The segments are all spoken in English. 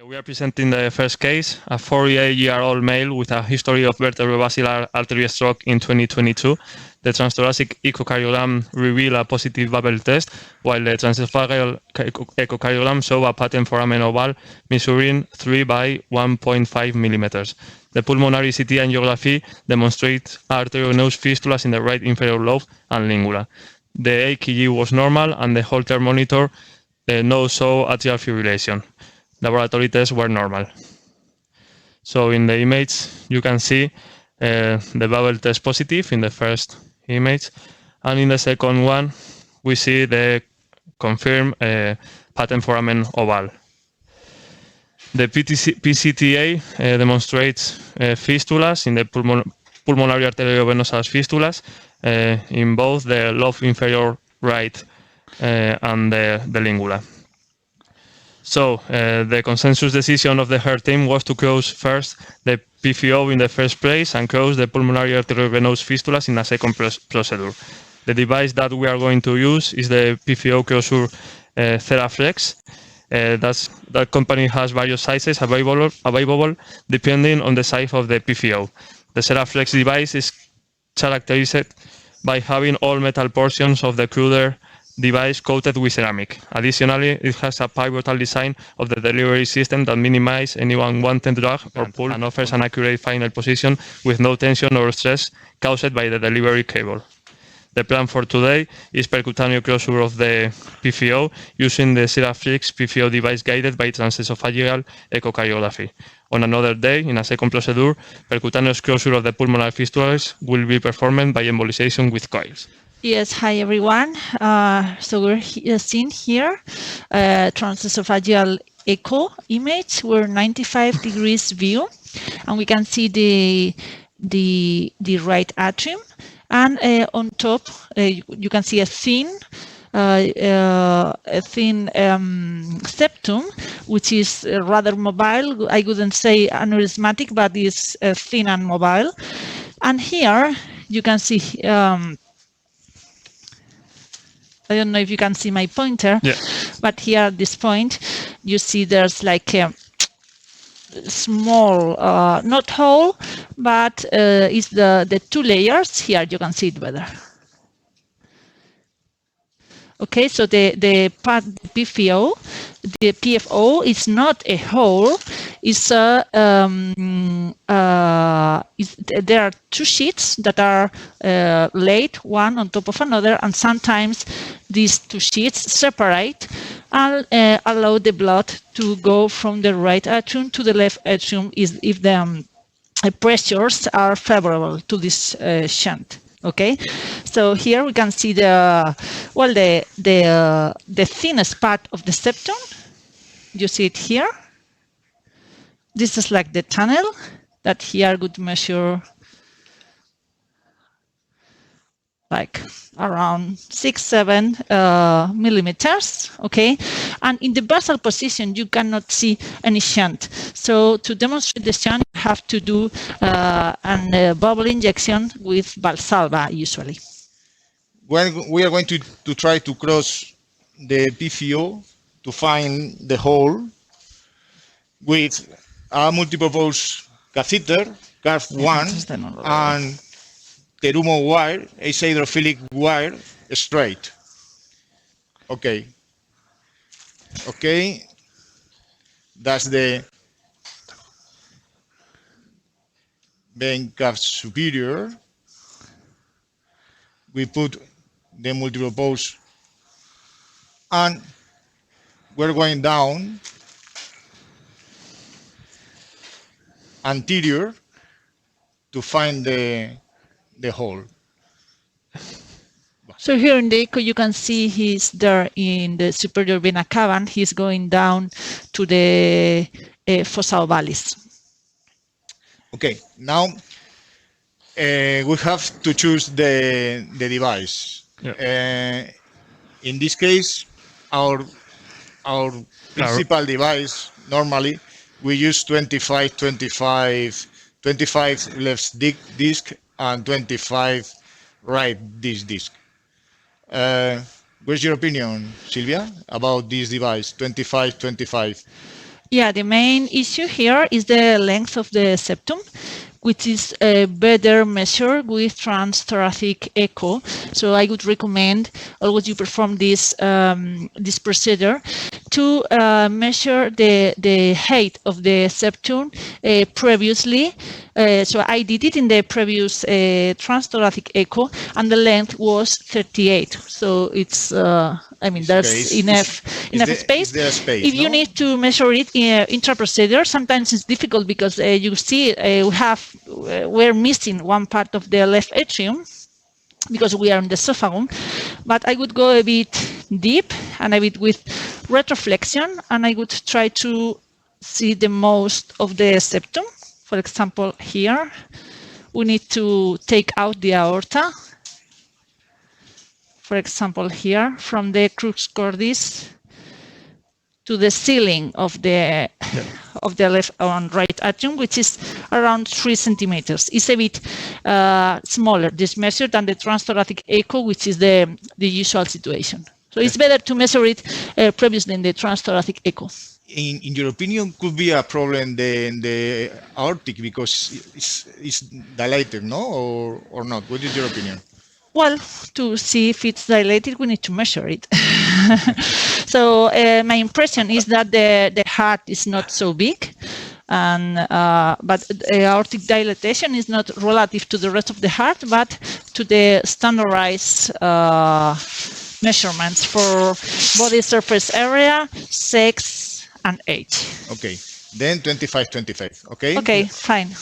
We are presenting the first case, a 48-year-old male with a history of vertebrovascular artery stroke in 2022. The transthoracic echocardiogram revealed a positive bubble test, while the transesophageal echocardiogram showed a patent foramen oval measuring 3 by 1.5 millimeters. The pulmonary CT angiography demonstrates arteriovenous fistulas in the right inferior lobe and lingula. The EKG was normal, and the Holter monitor no show atrial fibrillation. Laboratory tests were normal. So in the image, you can see the bubble test positive in the first image, and in the second one, we see the confirmed patent foramen oval. The PCTA demonstrates fistulas in the pulmonary arteriovenous fistulas in both the lobe inferior right and the lingula. So the consensus decision of the HER team was to close first the PFO in the first place and close the pulmonary arteriovenous fistulas in a second procedure. The device that we are going to use is the PFO closure Ceraflex. That company has various sizes available depending on the size of the PFO. The Ceraflex device is characterized by having all metal portions of the cruder device coated with ceramic. Additionally, it has a pivotal design of the delivery system that minimizes any unwanted drag or pull and offers an accurate final position with no tension or stress caused by the delivery cable. The plan for today is percutaneous closure of the PFO using the Ceraflex PFO device guided by transesophageal echocardiography. On another day, in a second procedure, percutaneous closure of the pulmonary fistulas will be performed by embolization with coils. Yes, hi everyone. So we're seeing here transesophageal echo image. We're 95 degrees view, and we can see the right atrium, and on top you can see a thin septum, which is rather mobile. I wouldn't say aneurysmatic, but is thin and mobile. And here you can see. I don't know if you can see my pointer, but here at this point, you see there's like a small, not hole, but it's the two layers. Here you can see it better. Okay, so the PFO is not a hole. It's there are two sheets that are laid one on top of another, and sometimes these two sheets separate and allow the blood to go from the right atrium to the left atrium if the pressures are favorable to this shunt. Okay, so here we can see the thinnest part of the septum. You see it here. This is like the tunnel that here would measure like around 6-7 millimeters. Okay, and in the basal position you cannot see any shunt. So to demonstrate the shunt, you have to do a bubble injection with Valsalva usually. When we are going to try to cross the PFO to find the hole with a multipurpose catheter, CARF1, and Terumo wire, ace hydrophilic wire, straight. Okay. Okay. That's the vein calf superior. We put the multipurpose, and we're going down anterior to find the hole. So here in the echo, you can see he's there in the superior vena cava. He's going down to the fossa ovalis. Okay, now we have to choose the device. Yeah. In this case, our principal device, normally, we use 25 left disc and 25 right disc. What's your opinion, Silvia, about this device, 25-25? Yeah, the main issue here is the length of the septum, which is better measured with transthoracic echo. So I would recommend always you perform this procedure to measure the height of the septum previously. So I did it in the previous transthoracic echo, and the length was 38. So it's I mean, there's enough space. Is there space? If you No? need to measure it intra-procedure, sometimes it's difficult because you see we're missing one part of the left atrium because we are in the esophagus. But I would go a bit deep and a bit with retroflexion, and I would try to see the most of the septum. For example, here we need to take out the aorta. For example, here from the crux cordis to the ceiling of the left and right atrium, which is around 3 centimeters. It's a bit smaller, this measure, than the transthoracic echo, which is the usual situation. So it's better to measure it previously in the transthoracic echo. In your opinion, could be a problem the aortic because it's dilated, no, or not? What is your opinion? Well, to see if it's dilated, we need to measure it. So my impression is that the heart is not so big, and but aortic dilatation is not relative to the rest of the heart, but to the standardized measurements for body surface area, sex, and age. Okay, then 25. Okay. Okay, fine.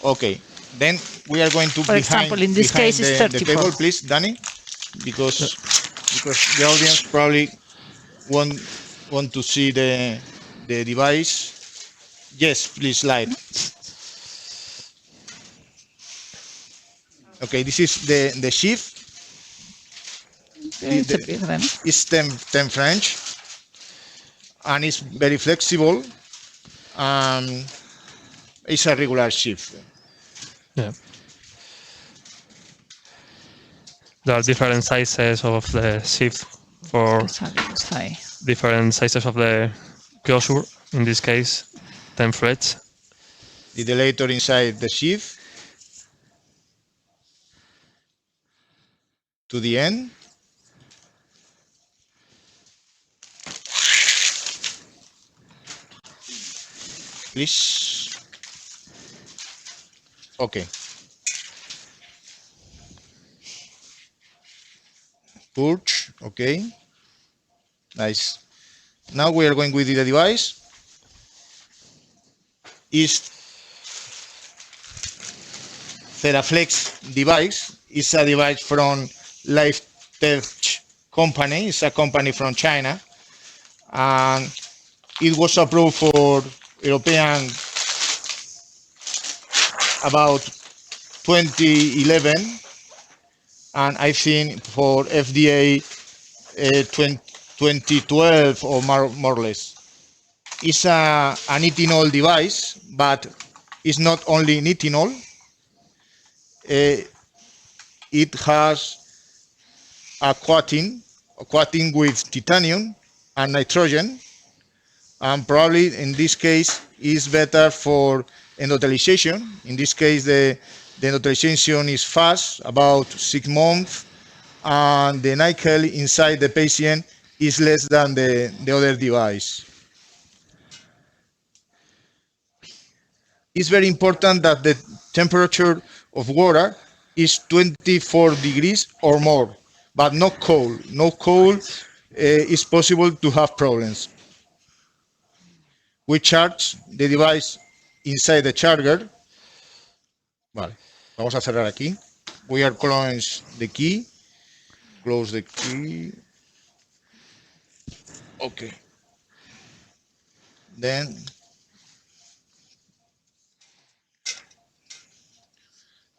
Okay, then we are going to For example, in this case, it's the 34. table, please, Danny, because the audience probably want to see the device. Yes, please, slide. Okay, this is the sheath. It's a bit then. It's 10 French, and it's very flexible. It's a regular sheath. Yeah. There are different sizes of the sheath for different sizes of the closure. In this case, 10 threads. The dilator inside the sheath to the end. Please. Okay. Purge. Okay. Nice. Now we are going with the device. Is Ceraflex device. It's a device from LifeTech company. It's a company from China, and it was approved for European about 2011, and I think for FDA 2012 or more or less. It's an nitinol device, but it's not only nitinol. It has a coating with titanium and nitrogen, and probably in this case is better for endothelialization. In this case, the endothelialization is fast, about 6 months, and the nickel inside the patient is less than the other device. It's very important that the temperature of water is 24 degrees or more, but not cold. No cold is possible to have problems. We charge the device inside the charger. Vale, vamos a cerrar aquí. We are close the key. Close the key. Okay. Then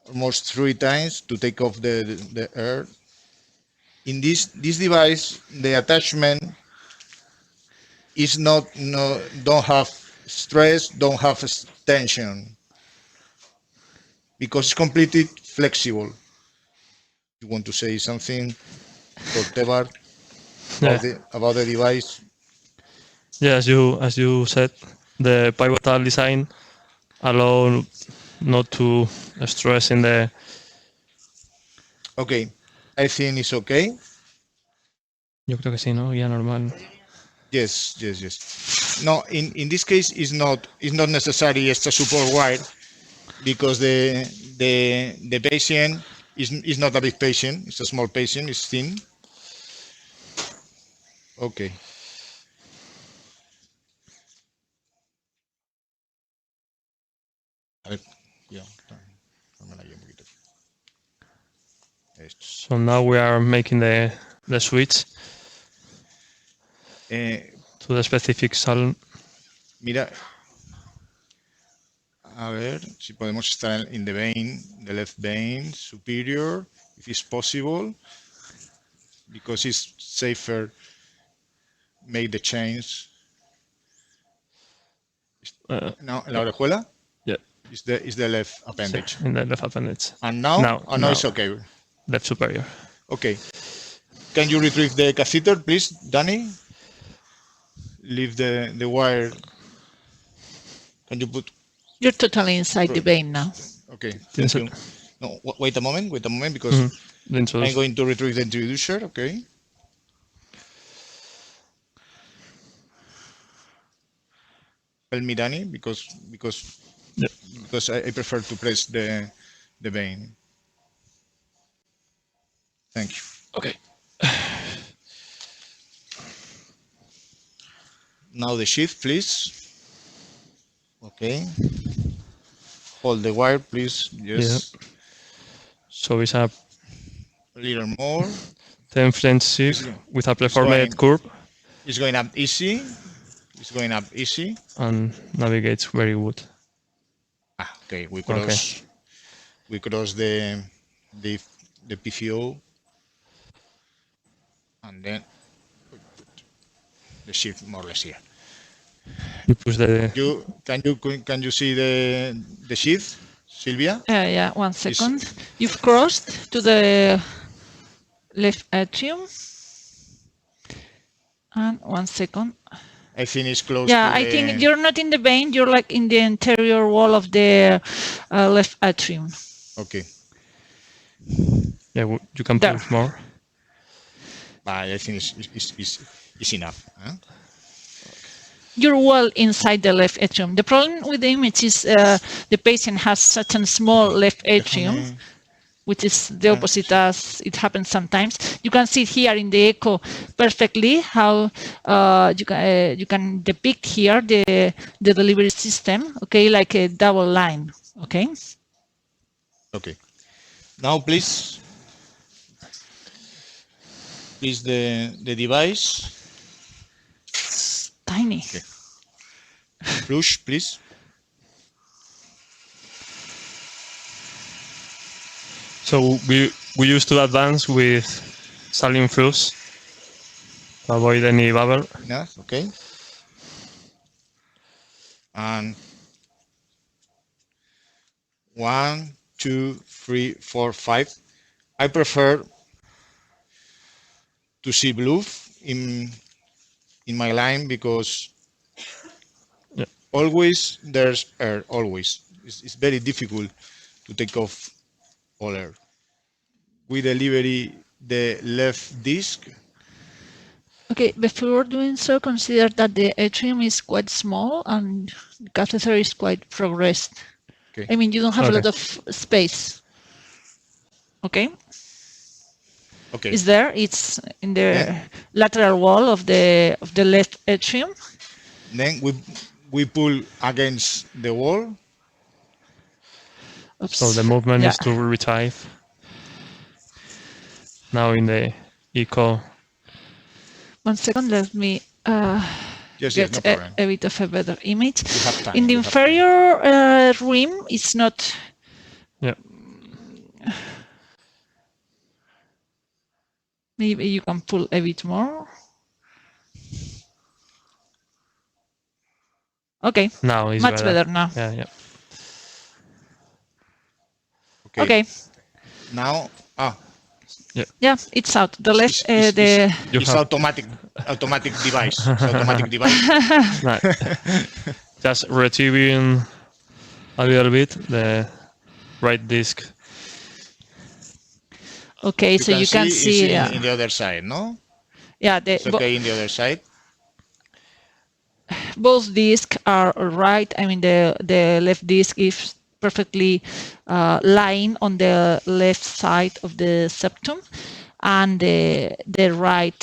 almost 3 times to take off the air. In this device, the attachment is don't have stress, don't have tension, because it's completely flexible. You want to say something, Tebar, about the device? Yeah, as you said, the pivotal design allow not to stress in the. Okay, I think it's okay. Yo creo que sí, ¿no? Ya normal. Yes, yes, yes. No, in this case, it's not necessary extra support wire because the patient is not a big patient. It's a small patient. It's thin. Okay. A ver, cuidado, dámela ahí un poquito. Esto. So now we are making the switch to the specific salon. Mira, a ver si podemos estar in the vein, the left vein superior, if it's possible, because it's safer. Make the change. Now, en la orejuela Yeah, is the left appendage. in the left appendage. And now, Now. it's okay. Left superior. Okay. Can you retrieve the catheter, please, Danny? Leave the wire. Can you put? You're totally inside the vein now. Okay. Thank you. No, wait a moment, because I'm going to retrieve the introducer. Okay. Help me, Danny, because I prefer to press the vein. Thank you. Okay. Now the sheath, please. Okay. Hold the wire, please. Yes. Yeah. So it's a little more. 10 French sheath with a preformed curve. It's going up easy. It's going up easy. And navigates very good. Okay, we cross. Okay. We cross the PFO, and then we put the sheath more or less here. You push the. Can you see the sheath, Silvia? Yeah, 1 second. You've crossed to the left atrium. And 1 second. I think it's close. Yeah, I think you're not in the vein. You're like in the anterior wall of the left atrium. Okay. Yeah, you can push more. I think it's enough. Huh? You're well inside the left atrium. The problem with the image is the patient has such a small left atrium, which is the opposite as it happens sometimes. You can see here in the echo perfectly how you can depict here the delivery system, okay, like a double line, okay? Okay. Now, please the device. It's tiny. Okay. Flush, please. So we used to advance with saline flush to avoid any bubble. Yes, okay. And 1, 2, 3, 4, 5. I prefer to see blue in my line because always there's air. Always, it's very difficult to take off all air. We deliver the left disc. Okay, before doing so, consider that the atrium is quite small and the catheter is quite progressed. Okay. I mean, you don't have a lot of space. Okay? Okay. It's there. It's in the lateral wall of the left atrium. Then we pull against the wall. Oops. So the movement is to retrieve. Now in the echo. 1 second, let me get a bit of a better image. In the inferior rim, it's not. Yeah. Maybe you can pull a bit more. Okay. Now it's much better now. Yeah. Okay. Now, Yeah, it's out. The left, You It's have automatic device. It's automatic device. right. Just retrieving a little bit the right disc. okay, so you can it's see, in the other side, no? yeah, It's okay in the other side. both discs are right. I mean, the left disc is perfectly lying on the left side of the septum, and the right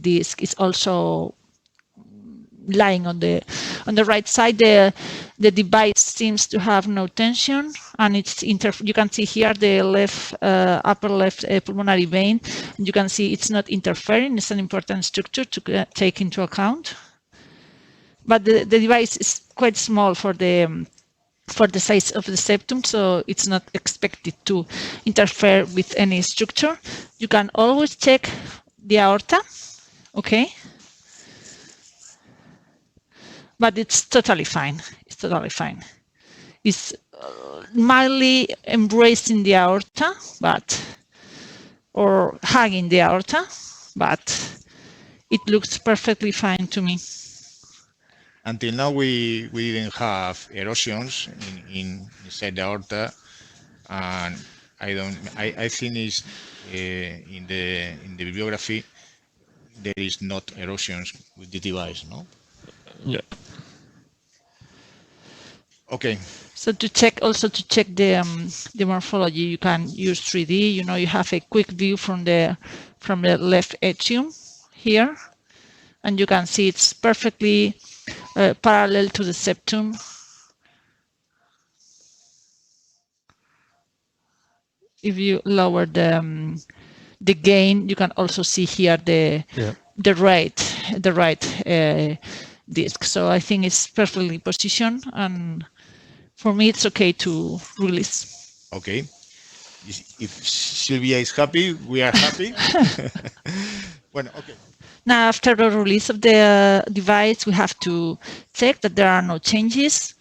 disc is also lying on the right side. The device seems to have no tension, and it's you can see here the left upper left pulmonary vein. You can see it's not interfering. It's an important structure to take into account. But the device is quite small for the size of the septum, so it's not expected to interfere with any structure. You can always check the aorta, okay? But it's totally fine. It's totally fine. It's mildly embracing the aorta, or hugging the aorta, but it looks perfectly fine to me. Until now, we didn't have erosions inside the aorta, and I think it's in the bibliography there is not erosions with the device, no? Yeah. Okay. So to check the morphology, you can use 3D. You know, you have a quick view from the left atrium here, and you can see it's perfectly parallel to the septum. If you lower the gain, you can also see here the right disc. So I think it's perfectly positioned, and for me it's okay to release. Okay. If Silvia is happy, we are happy. Bueno, okay. Now, after the release of the device, we have to check that there are no changes.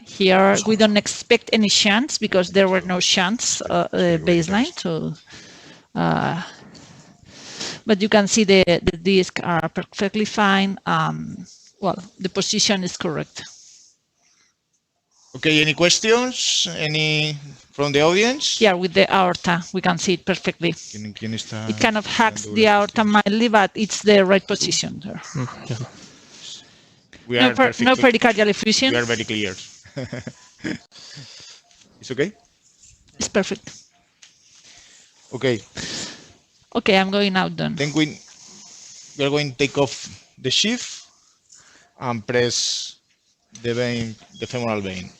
Here, we don't expect any shunts because there were no shunts baseline. So, but you can see the discs are perfectly fine. Well, the position is correct. Okay, any questions? Any from the audience? Here with the aorta, we can see it perfectly. ¿Quién está It kind of hacks the aorta mildly, but it's the right position there. Yeah. We are No pericardial effusion. We are very clear. It's okay? It's perfect. Okay. Okay, I'm going out then. Then we are going to take off the sheath and press the vein, the femoral vein.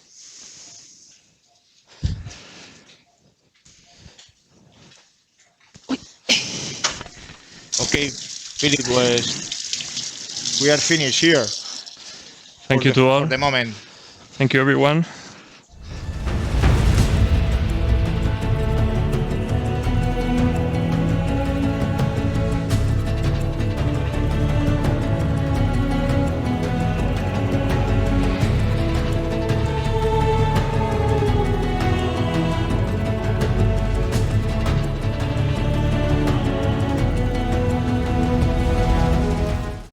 Okay, Philip, we are finished here. Thank you to all. For the moment. Thank you, everyone.